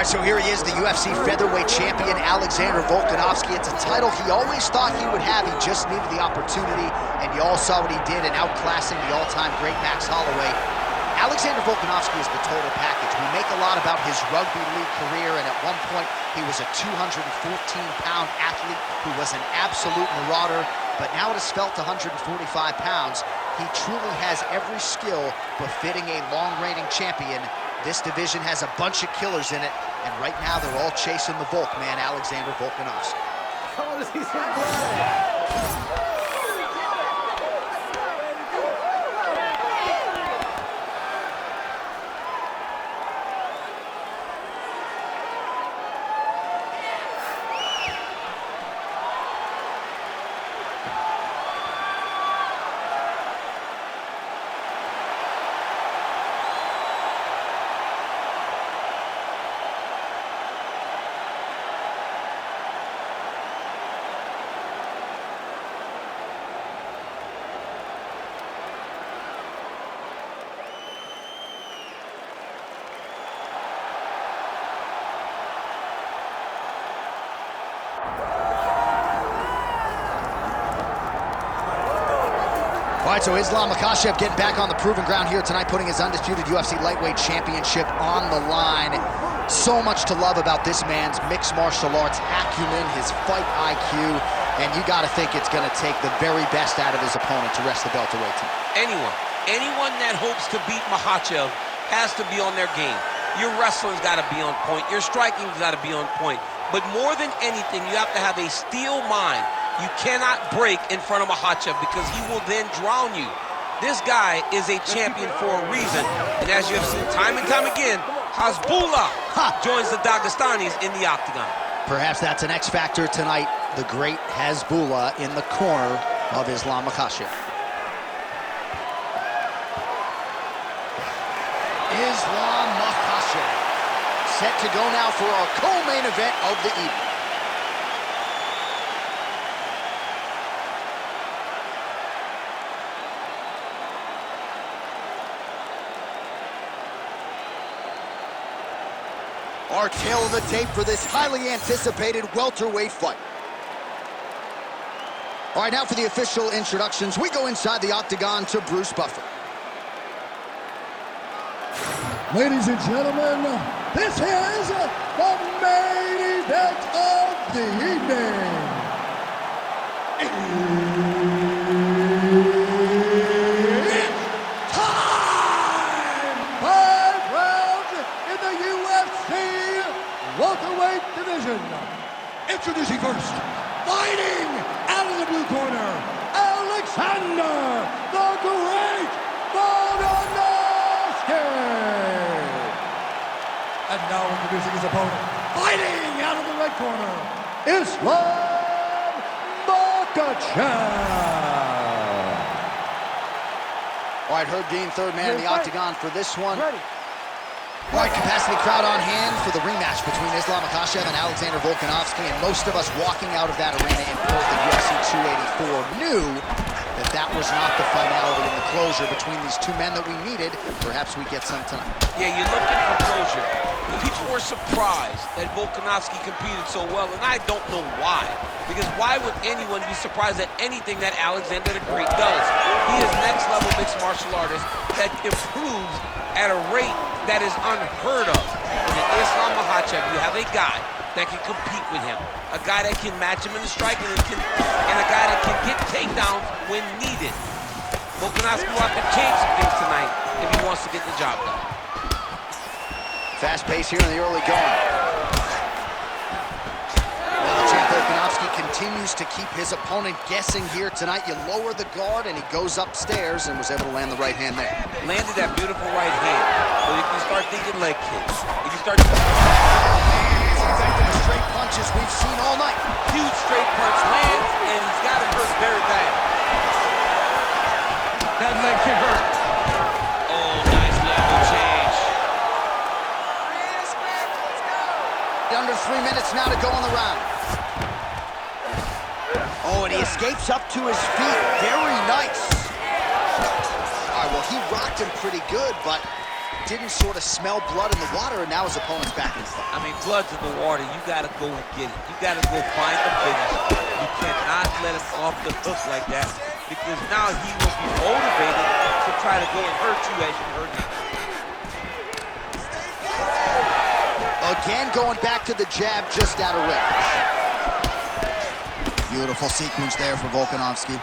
All right, so here he is, the UFC featherweight champion, Alexander Volkanovski. It's a title he always thought he would have. He just needed the opportunity, and you all saw what he did in outclassing the all-time great Max Holloway. Alexander Volkanovski is the total package. We make a lot about his rugby league career, and at one point, he was a 214-pound athlete who was an absolute marauder, but now at his felt 145 pounds, he truly has every skill befitting a long-reigning champion. This division has a bunch of killers in it, and right now they're all chasing the Volk man, Alexander Volkanovski. I want to see some blood. All right, so Islam Makhachev getting back on the proven ground here tonight, putting his undisputed UFC lightweight championship on the line. So much to love about this man's mixed martial arts acumen, his fight IQ, and you got to think it's going to take the very best out of his opponent to wrest the welterweight title. Anyone that hopes to beat Makhachev has to be on their game. Your wrestling's got to be on point. Your striking's got to be on point. But more than anything, you have to have a steel mind. You cannot break in front of Makhachev because he will then drown you. This guy is a champion for a reason. And as you have seen time and time again, Hasbullah joins the Dagestanis in the octagon. Perhaps that's an X factor tonight. The great Hasbullah in the corner of Islam Makhachev. Islam Makhachev set to go now for our co-main event of the evening. Our tail of the tape for this highly anticipated welterweight fight. All right, now for the official introductions, we go inside the octagon to Bruce Buffer. Ladies and gentlemen, this is the main event of the evening. It's time! 5 rounds in the UFC welterweight division. Introducing first, fighting out of the blue corner, Alexander the Great Volkanovski. And now introducing his opponent, fighting out of the red corner, Islam Makhachev. All right, Herb Dean, third man in the octagon for this one. All right, capacity crowd on hand for the rematch between Islam Makhachev and Alexander Volkanovski, and most of us walking out of that arena in Perth at UFC 284 knew that that was not the finality and the closure between these two men that we needed. Perhaps we get some tonight. Yeah, you're looking for closure. People were surprised that Volkanovski competed so well, and I don't know why. Because why would anyone be surprised at anything that Alexander the Great does? He is next-level mixed martial artist that improves at a rate that is unheard of. And in Islam Makhachev, you have a guy that can compete with him, a guy that can match him in the striking, and a guy that can get takedowns when needed. Volkanovski will have to change some things tonight if he wants to get the job done. Fast pace here in the early going. Well, the champ Volkanovski continues to keep his opponent guessing here tonight. You lower the guard and he goes upstairs and was able to land the right hand there. Landed that beautiful right hand. So you can start thinking leg kicks. You can start... Effective straight punches we've seen all night. Huge straight punch lands, and he's got it hurt very bad. That leg kick hurt. Oh, nice level change. Under 3 minutes now to go in the round. Oh, and he escapes up to his feet. Very nice. All right, well, he rocked him pretty good, but didn't sort of smell blood in the water, and now his opponent's back in front. I mean, blood's in the water. You got to go and get it. You got to go find the finish. You cannot let him off the hook like that, because now he will be motivated to try to go and hurt you as you hurt him. Again, going back to the jab just out of range. Beautiful sequence there for Volkanovski.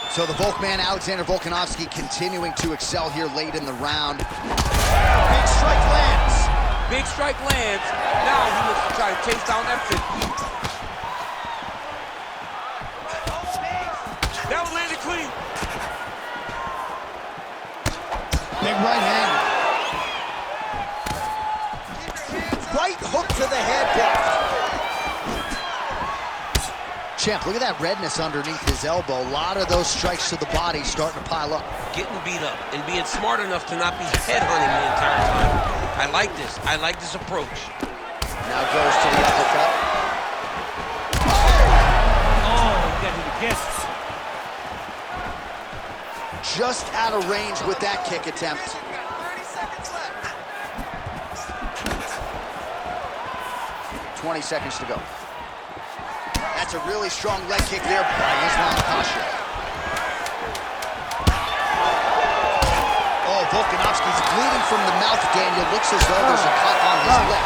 So the Volkman, Alexander Volkanovski, continuing to excel here late in the round. Big strike lands. Big strike lands. Now he looks to try to chase down that 50. That one landed clean. Big right hand. Right hook to the head block. Champ, look at that redness underneath his elbow. A lot of those strikes to the body starting to pile up. Getting beat up and being smart enough to not be headhunting the entire time. I like this. I like this approach. Now goes to the uppercut. Oh, he got hit again. Just out of range with that kick attempt. 20 seconds to go. That's a really strong leg kick there by Makhachev. Oh, Volkanovski's bleeding from the mouth, Daniel. Looks as though there's a cut on his lip.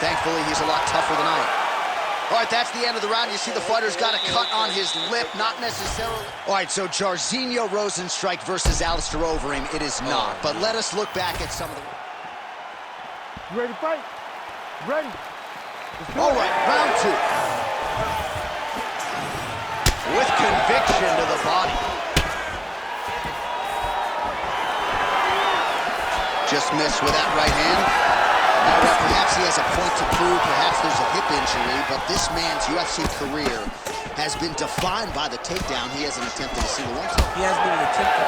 Thankfully, he's a lot tougher than I am. All right, that's the end of the round. You see the fighter's got a cut on his lip, not necessarily. All right, so Jairzinho Rozenstruik versus Alistair Overeem. It is not, but let us look back at some of the... You ready to fight? Ready. All right, round two. With conviction to the body. Just missed with that right hand. Now, perhaps he has a point to prove, perhaps there's a hip injury, but this man's UFC career has been defined by the takedown. He hasn't attempted a single one. He hasn't even attempted.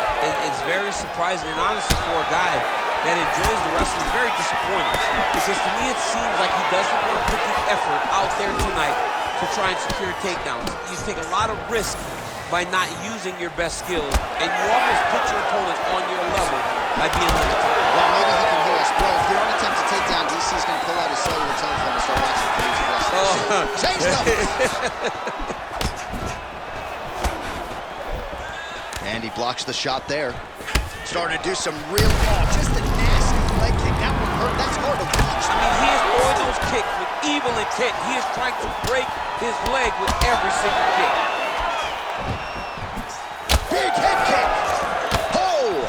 It's very surprising, and honestly, for a guy that enjoys the wrestling, is very disappointing. Because to me, it seems like he doesn't want to put the effort out there tonight to try and secure takedowns. You take a lot of risk by not using your best skills, and you almost put your opponent on your level by being limited. Well, maybe he can hear us. Bro, if you don't attempt to take down, DC's going to pull out his cellular telephone and start watching crazy wrestling. Change numbers! And he blocks the shot there. Starting to do some real, just a nasty leg kick. That one hurt. That's hard to watch. I mean, he is throwing those kicks with evil intent. He is trying to break his leg with every single kick. Big head kick. Oh!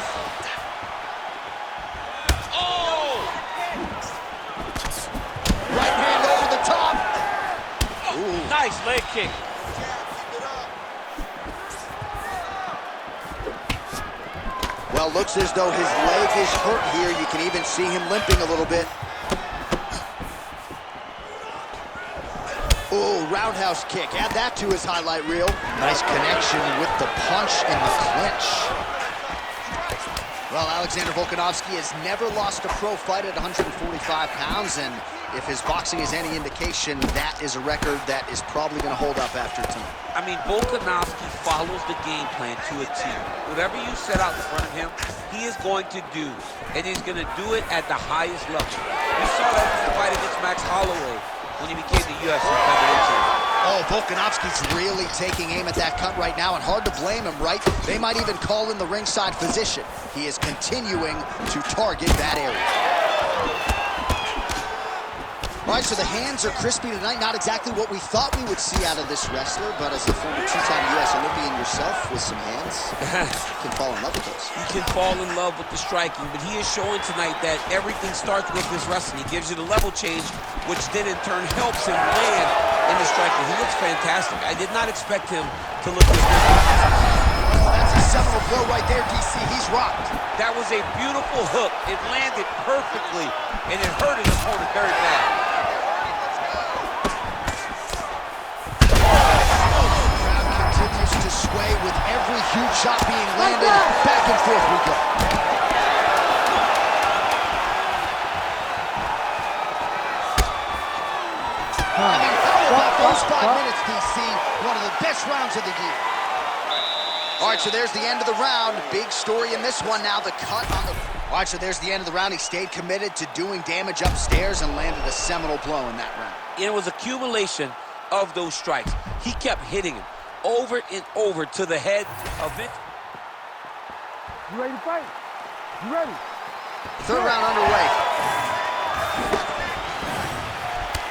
Oh! Right hand over the top. Oh, nice leg kick. Well, looks as though his leg is hurt here. You can even see him limping a little bit. Oh, roundhouse kick. Add that to his highlight reel. Nice connection with the punch and the clinch. Well, Alexander Volkanovski has never lost a pro fight at 145 pounds, and if his boxing is any indication, that is a record that is probably going to hold up after tonight. I mean, Volkanovski follows the game plan to a T. Whatever you set out in front of him, he is going to do, and he's going to do it at the highest level. We saw that in the fight against Max Holloway when he became the UFC featherweight champion. Oh, Volkanovski's really taking aim at that cut right now, and hard to blame him, right? They might even call in the ringside physician. He is continuing to target that area. All right, so the hands are crispy tonight. Not exactly what we thought we would see out of this wrestler, but as a former two-time U.S. Olympian yourself with some hands, you can fall in love with those. He can fall in love with the striking, but he is showing tonight that everything starts with his wrestling. He gives you the level change, which then in turn helps him land in the striking. He looks fantastic. I did not expect him to look this good. Oh, that's a seminal blow right there, DC. He's rocked. That was a beautiful hook. It landed perfectly, and it hurt his opponent very bad. To sway with every huge shot being landed. Back and forth we go. I mean, how about those 5 minutes, DC? One of the best rounds of the year. All right, so there's the end of the round. Big story in this one now. The cut on the... All right, so there's the end of the round. He stayed committed to doing damage upstairs and landed a seminal blow in that round. It was accumulation of those strikes. He kept hitting him over and over to the head of it. You ready to fight? You ready? Third round underway.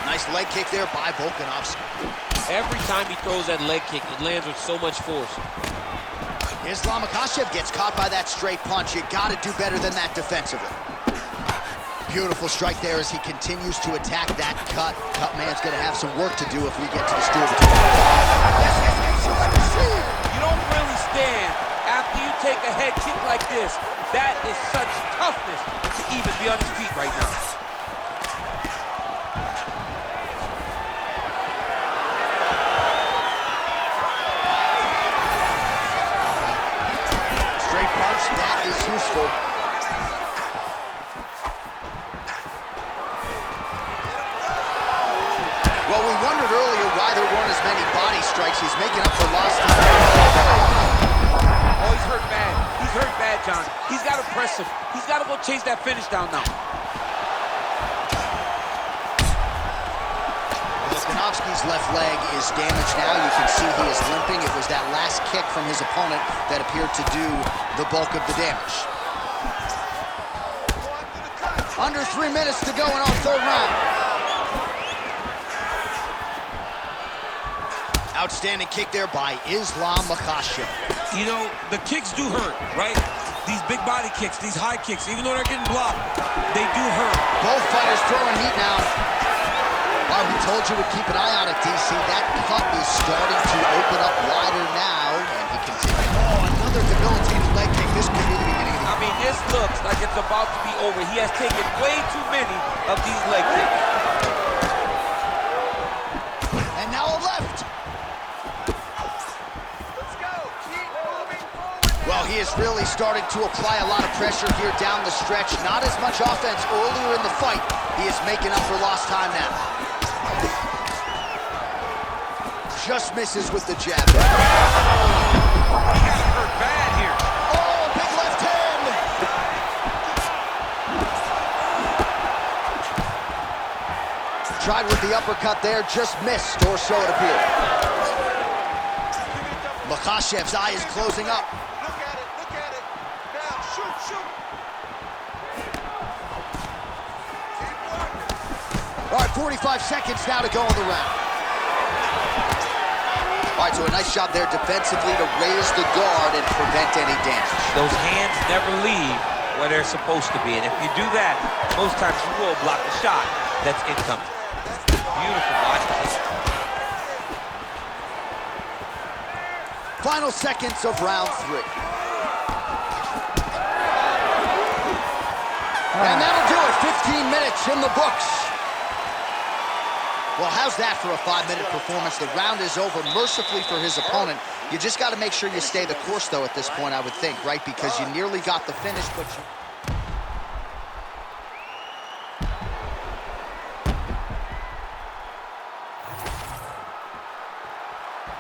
Nice leg kick there by Volkanovski. Every time he throws that leg kick, it lands with so much force. Makhachev gets caught by that straight punch. You got to do better than that defensively. Beautiful strike there as he continues to attack that cut. Cut man's going to have some work to do if we get to the stool. You don't really stand after you take a head kick like this. That is such toughness to even be on his feet right now. Straight punch, that is useful. Well, we wondered earlier why there weren't as many body strikes. He's making up for lost time. Oh, he's hurt bad. He's hurt bad, John. He's got to press him. He's got to go chase that finish down now. Volkanovski's left leg is damaged now. You can see he is limping. It was that last kick from his opponent that appeared to do the bulk of the damage. Under 3 minutes to go in our third round. Outstanding kick there by Makhachev. You know, the kicks do hurt, right? These big body kicks, these high kicks, even though they're getting blocked, they do hurt. Both fighters throwing heat now. Well, we told you we'd keep an eye on it, DC. That cut is starting to open up wider now, and he continues. Oh, another debilitating leg kick. This could be the beginning of the... I mean, this looks like it's about to be over. He has taken way too many of these leg kicks. And now a left. Well, he is really starting to apply a lot of pressure here down the stretch. Not as much offense earlier in the fight. He is making up for lost time now. Just misses with the jab. He got hurt bad here. Oh, big left hand. Tried with the uppercut there, just missed, or so it appeared. Makhachev's eye is closing up. All right, 45 seconds now to go in the round. All right, so a nice job there defensively to raise the guard and prevent any damage. Those hands never leave where they're supposed to be, and if you do that, most times you will block the shot that's incoming. Beautiful body kick. Final seconds of round 3. And that'll do it, 15 minutes in the books. Well, how's that for a 5-minute performance? The round is over mercifully for his opponent. You just got to make sure you stay the course, though, at this point, I would think, right? Because you nearly got the finish, but you...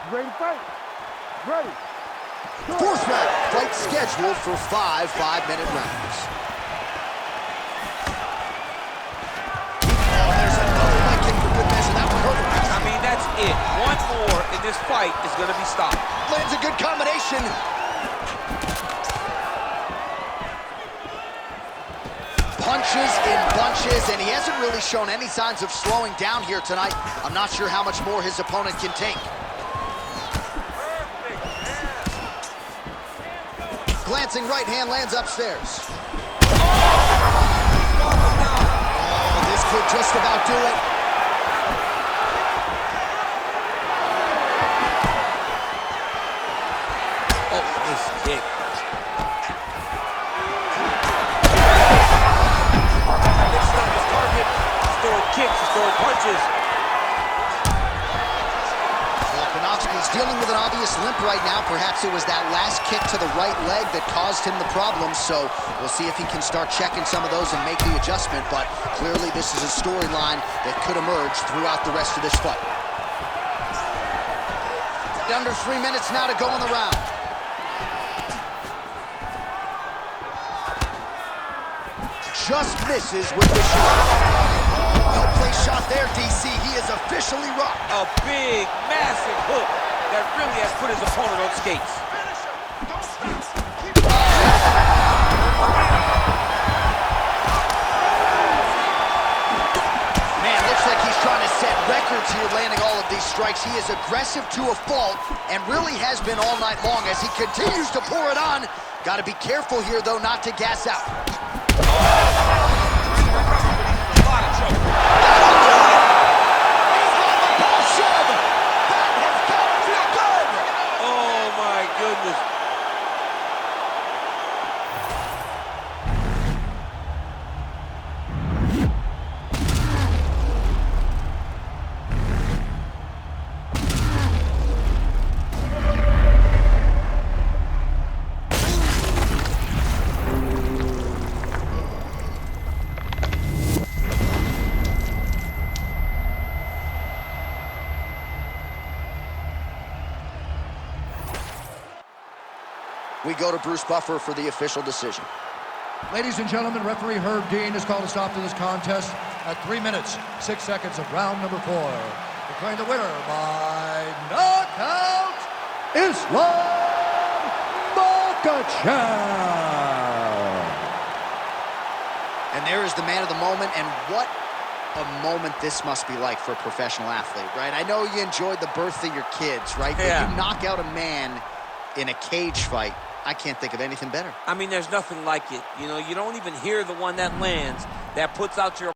Ready to fight? Ready. Fourth round, fight scheduled for 5 5-minute rounds. Oh, there's another leg kick for good measure. That one hurt him. I mean, that's it. One more in this fight is going to be stopped. Lands a good combination. Punches in bunches, and he hasn't really shown any signs of slowing down here tonight. I'm not sure how much more his opponent can take. Glancing right hand lands upstairs. Oh, this could just about do it. Oh, this kick. Mixing up his target. He's throwing kicks, he's throwing punches. Volkanovski's dealing with an obvious limp right now. Perhaps it was that last kick to the right leg that caused him the problem, so we'll see if he can start checking some of those and make the adjustment, but clearly this is a storyline that could emerge throughout the rest of this fight. Under 3 minutes now to go in the round. just misses with the shot. No play shot there, DC. He is officially rocked. A big, massive hook that really has put his opponent on skates. Man, looks like he's trying to set records here, landing all of these strikes. He is aggressive to a fault and really has been all night long as he continues to pour it on. Got to be careful here, though, not to gas out. A lot of trouble. Oh, my goodness. We go to Bruce Buffer for the official decision. Ladies and gentlemen, referee Herb Dean has called a stop to this contest at 3 minutes, 6 seconds of round number 4. Declaring the winner by knockout, Islam Makhachev. And there is the man of the moment, and what a moment this must be like for a professional athlete, right? I know you enjoyed the birth of your kids, right? Yeah. But you knock out a man in a cage fight. I can't think of anything better. I mean, there's nothing like it. You know, you don't even hear the one that lands, that puts out your